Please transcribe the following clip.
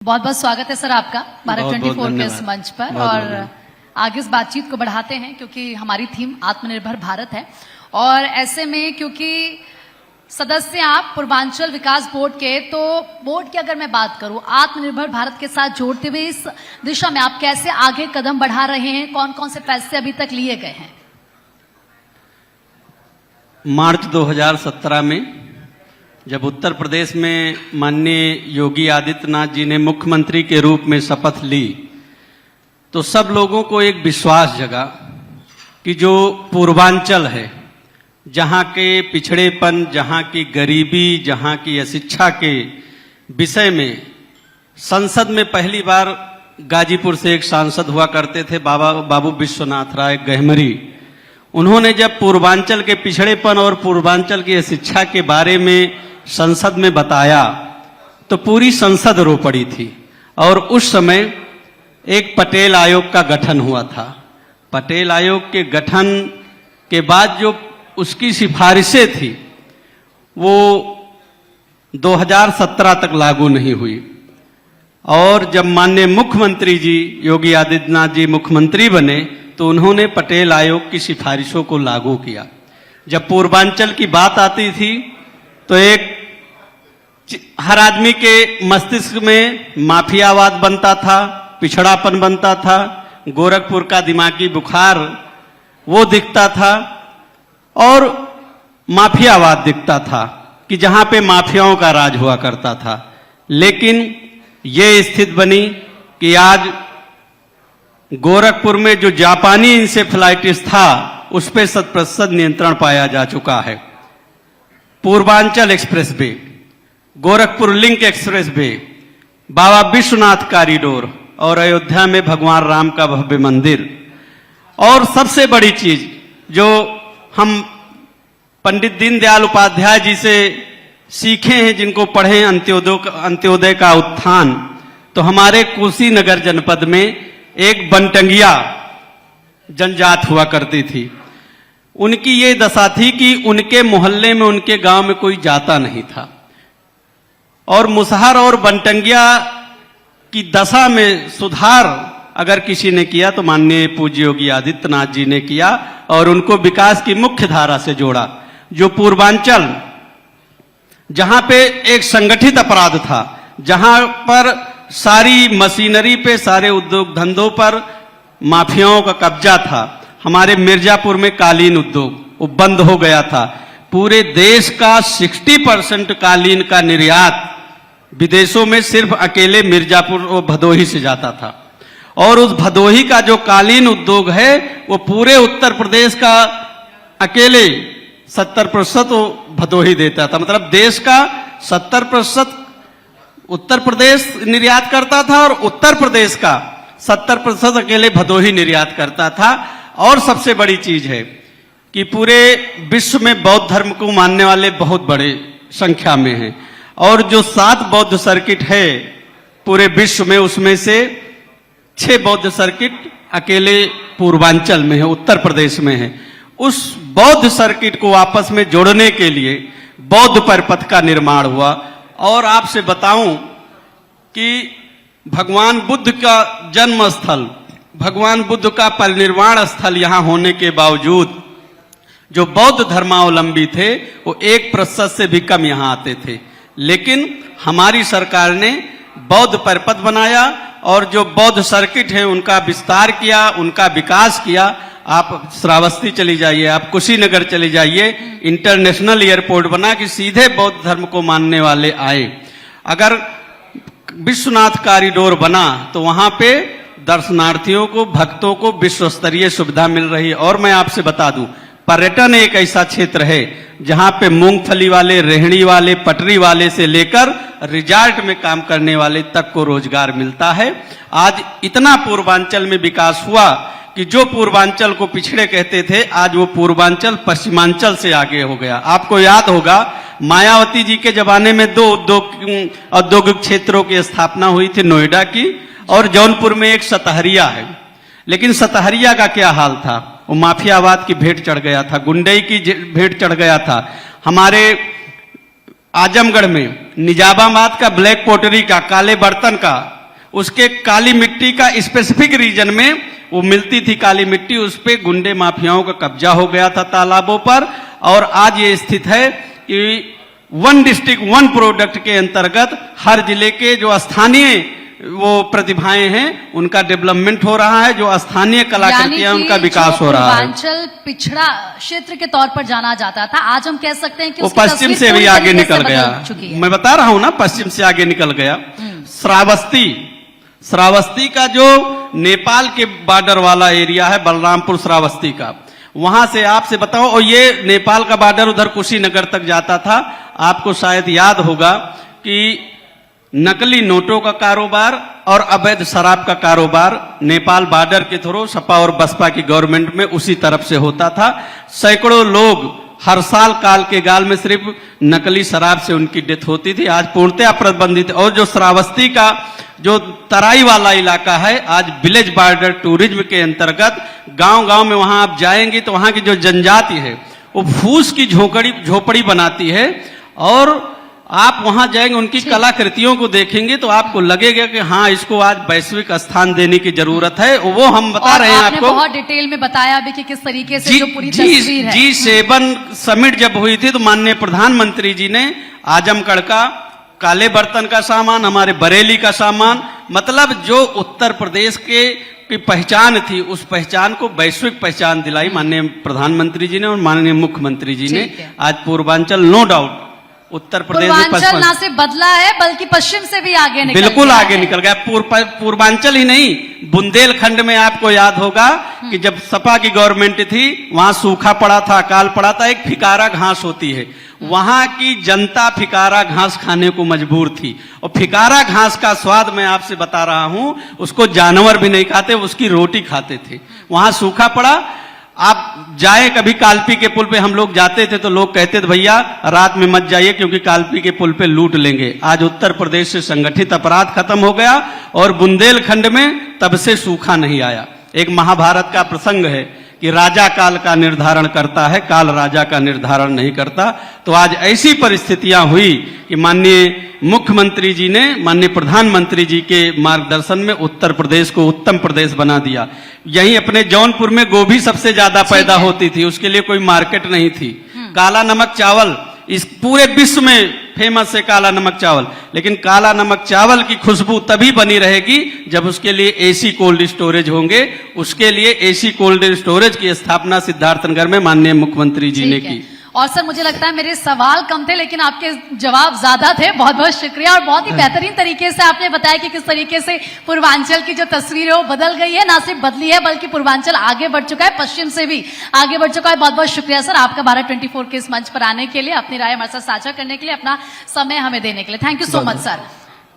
बहुत बहुत स्वागत है सर आपका भारत 24 के इस मंच पर। और आगे इस बातचीत को बढ़ाते हैं क्योंकि हमारी थीम आत्मनिर्भर भारत है। और ऐसे में क्योंकि सदस्य आप पूर्वांचल विकास बोर्ड के, तो बोर्ड की अगर मैं बात करूं आत्मनिर्भर भारत के साथ जोड़ते हुए इस दिशा में आप कैसे आगे कदम बढ़ा रहे हैं, कौन कौन से फैसले अभी तक लिए गए हैं? मार्च 2017 में जब उत्तर प्रदेश में माननीय योगी आदित्यनाथ जी ने मुख्यमंत्री के रूप में शपथ ली तो सब लोगों को एक विश्वास जगा कि जो पूर्वांचल है, जहां के पिछड़ेपन, जहां की गरीबी, जहां की अशिक्षा के विषय में संसद में पहली बार गाजीपुर से एक सांसद हुआ करते थे बाबू विश्वनाथ राय गहमरी। उन्होंने जब पूर्वांचल के पिछड़ेपन और पूर्वांचल की शिक्षा के बारे में संसद में बताया तो पूरी संसद रो पड़ी थी। और उस समय एक पटेल आयोग का गठन हुआ था। पटेल आयोग के गठन के बाद जो उसकी सिफारिशें थी वो 2017 तक लागू नहीं हुई। और जब माननीय मुख्यमंत्री जी योगी आदित्यनाथ जी मुख्यमंत्री बने तो उन्होंने पटेल आयोग की सिफारिशों को लागू किया। जब पूर्वांचल की बात आती थी तो एक हर आदमी के मस्तिष्क में माफियावाद बनता था, पिछड़ापन बनता था, गोरखपुर का दिमागी बुखार वो दिखता था और माफियावाद दिखता था कि जहां पे माफियाओं का राज हुआ करता था। लेकिन ये स्थिति बनी कि आज गोरखपुर में जो जापानी इंसेफ्लाइटिस था उस पर 100% नियंत्रण पाया जा चुका है। Purvanchal expressway, Gorakhpur link expressway, Baba Vishwanath corridor और अयोध्या में भगवान राम का भव्य मंदिर। और सबसे बड़ी चीज जो हम पंडित दीनदयाल उपाध्याय जी से सीखे हैं, जिनको पढ़े अंत्योदय का उत्थान, तो हमारे कुशीनगर जनपद में एक बनटंगिया जनजात हुआ करती थी। उनकी ये दशा थी कि उनके मोहल्ले में, उनके गांव में कोई जाता नहीं था। और मुसहर और बनटंगिया की दशा में सुधार अगर किसी ने किया तो माननीय पूज्य योगी आदित्यनाथ जी ने किया और उनको विकास की मुख्य धारा से जोड़ा। जो पूर्वांचल, जहां पे एक संगठित अपराध था, जहां पर सारी मशीनरी पे, सारे उद्योग धंधों पर माफियाओं का कब्जा था। हमारे मिर्जापुर में कालीन उद्योग वो बंद हो गया था। पूरे देश का 60% कालीन का निर्यात विदेशों में सिर्फ अकेले मिर्जापुर और भदोही से जाता था। और उस भदोही का जो कालीन उद्योग है वो पूरे उत्तर प्रदेश का अकेले 70% भदोही देता था। मतलब देश का 70% उत्तर प्रदेश निर्यात करता था और उत्तर प्रदेश का 70% अकेले भदोही निर्यात करता था। और सबसे बड़ी चीज है कि पूरे विश्व में बौद्ध धर्म को मानने वाले बहुत बड़े संख्या में हैं। और जो 7 बौद्ध सर्किट है पूरे विश्व में, उसमें से 6 बौद्ध सर्किट अकेले पूर्वांचल में है, उत्तर प्रदेश में है। उस बौद्ध सर्किट को आपस में जोड़ने के लिए बौद्ध परिपथ का निर्माण हुआ। और आपसे बताऊं कि भगवान बुद्ध का जन्म स्थल, भगवान बुद्ध का परिनिर्वाण स्थल यहां होने के बावजूद जो बौद्ध धर्मावलंबी थे वो 1% से भी कम यहां आते थे। लेकिन हमारी सरकार ने बौद्ध परिपथ बनाया और जो बौद्ध सर्किट है उनका विस्तार किया, उनका विकास किया। आप श्रावस्ती चली जाइए, आप कुशीनगर चली जाइए, इंटरनेशनल एयरपोर्ट बना कि सीधे बौद्ध धर्म को मानने वाले आए। अगर विश्वनाथ कॉरिडोर बना तो वहां पे दर्शनार्थियों को, भक्तों को विश्व स्तरीय सुविधा मिल रही है। और मैं आपसे बता दूं, पर्यटन एक ऐसा क्षेत्र है जहां पे मूंगफली वाले, रेहड़ी वाले, पटरी वाले से लेकर रिजॉर्ट में काम करने वाले तक को रोजगार मिलता है। आज इतना पूर्वांचल में विकास हुआ कि जो पूर्वांचल को पिछड़े कहते थे, आज वो पूर्वांचल पश्चिमांचल से आगे हो गया। आपको याद होगा मायावती जी के जमाने में 2 औद्योगिक क्षेत्रों की स्थापना हुई थी, नोएडा की और जौनपुर में एक सतहरिया है। लेकिन सतहरिया का क्या हाल था? वो माफियावाद की भेंट चढ़ गया था, गुंडई की भेंट चढ़ गया था। हमारे आजमगढ़ में निजामाबाद का ब्लैक पोटरी का, काले बर्तन का, उसके काली मिट्टी का स्पेसिफिक रीजन में वो मिलती थी काली मिट्टी, उस पे गुंडे माफियाओं का कब्जा हो गया था तालाबों पर। और आज ये स्थित है कि वन डिस्ट्रिक्ट वन प्रोडक्ट के अंतर्गत हर जिले के जो स्थानीय वो प्रतिभाएं हैं उनका डेवलपमेंट हो रहा है, जो स्थानीय कलाकृतियां उनका विकास हो रहा है। पूर्वांचल पिछड़ा क्षेत्र के तौर पर जाना जाता था, आज हम कह सकते हैं कि वो उसकी पश्चिम तस्वीर से भी पूरी आगे तरीके निकल से गया। बदल चुकी है। मैं बता रहा हूं ना, पश्चिम से आगे निकल गया। श्रावस्ती का जो नेपाल के बॉर्डर वाला एरिया है, बलरामपुर श्रावस्ती का, वहां से आपसे बताओ, और ये नेपाल का बॉर्डर उधर कुशीनगर तक जाता था। आपको शायद याद होगा कि नकली नोटों का कारोबार और अवैध शराब का कारोबार नेपाल बॉर्डर के थ्रू सपा और बसपा की गवर्नमेंट में उसी तरफ से होता था। सैकड़ों लोग हर साल काल के गाल में सिर्फ नकली शराब से उनकी डेथ होती थी। आज पूर्णतः प्रतिबंधित। और जो श्रावस्ती का जो तराई वाला इलाका है, आज विलेज बॉर्डर टूरिज्म के अंतर्गत गांव-गांव में वहां आप जाएंगे तो वहां की जो जनजाति है वो फूस की झोपड़ी बनाती है, और आप वहां जाएंगे उनकी कलाकृतियों को देखेंगे तो आपको लगेगा कि हाँ, इसको आज वैश्विक स्थान देने की जरूरत है। वो हम बता रहे हैं आपको। बहुत डिटेल में बताया भी कि किस तरीके से जो पूरी तस्वीर है। G7 समिट जब हुई थी तो माननीय प्रधानमंत्री जी ने आजमगढ़ का काले बर्तन का सामान, हमारे बरेली का सामान, मतलब जो उत्तर प्रदेश की पहचान थी, उस पहचान को वैश्विक पहचान दिलाई माननीय प्रधानमंत्री जी ने और माननीय मुख्यमंत्री जी ने। आज पूर्वांचल नो डाउट उत्तर प्रदेश में ना सिर्फ बदला है बल्कि पश्चिम से भी आगे निकल बिल्कुल आगे निकल गया। पूर्वांचल ही नहीं, बुंदेलखंड में आपको याद होगा कि जब सपा की गवर्नमेंट थी वहां सूखा पड़ा था, अकाल पड़ा था, एक फिकारा घास होती है, वहां की जनता फिकारा घास खाने को मजबूर थी। और फिकारा घास का स्वाद मैं आपसे बता रहा हूं, उसको जानवर भी नहीं खाते, उसकी रोटी खाते थे। वहां सूखा पड़ा। आप जाए कभी कालपी के पुल पे, हम लोग जाते थे तो लोग कहते थे भैया रात में मत जाइए क्योंकि कालपी के पुल पे लूट लेंगे। आज उत्तर प्रदेश से संगठित अपराध खत्म हो गया और बुंदेलखंड में तब से सूखा नहीं आया। एक महाभारत का प्रसंग है कि राजा काल का निर्धारण करता है, काल राजा का निर्धारण नहीं करता। तो आज ऐसी परिस्थितियां हुई कि माननीय मुख्यमंत्री जी ने माननीय प्रधानमंत्री जी के मार्गदर्शन में उत्तर प्रदेश को उत्तम प्रदेश बना दिया। यहीं अपने जौनपुर में गोभी सबसे ज्यादा पैदा होती थी, उसके लिए कोई मार्केट नहीं थी। काला नमक चावल इस पूरे विश्व में फेमस है, काला नमक चावल। लेकिन काला नमक चावल की खुशबू तभी बनी रहेगी जब उसके लिए एसी कोल्ड स्टोरेज होंगे। उसके लिए एसी कोल्ड स्टोरेज की स्थापना सिद्धार्थनगर में माननीय मुख्यमंत्री जी ने की। और सर मुझे लगता है मेरे सवाल कम थे लेकिन आपके जवाब ज्यादा थे। बहुत बहुत शुक्रिया और बहुत ही बेहतरीन तरीके से आपने बताया कि किस तरीके से पूर्वांचल की जो तस्वीर है वो बदल गई है, ना सिर्फ बदली है बल्कि पूर्वांचल आगे बढ़ चुका है, पश्चिम से भी आगे बढ़ चुका है। बहुत बहुत शुक्रिया सर आपका भारत 24 के इस मंच पर आने के लिए, अपनी राय हमारे साथ साझा करने के लिए, अपना समय हमें देने के लिए। Thank you so much sir.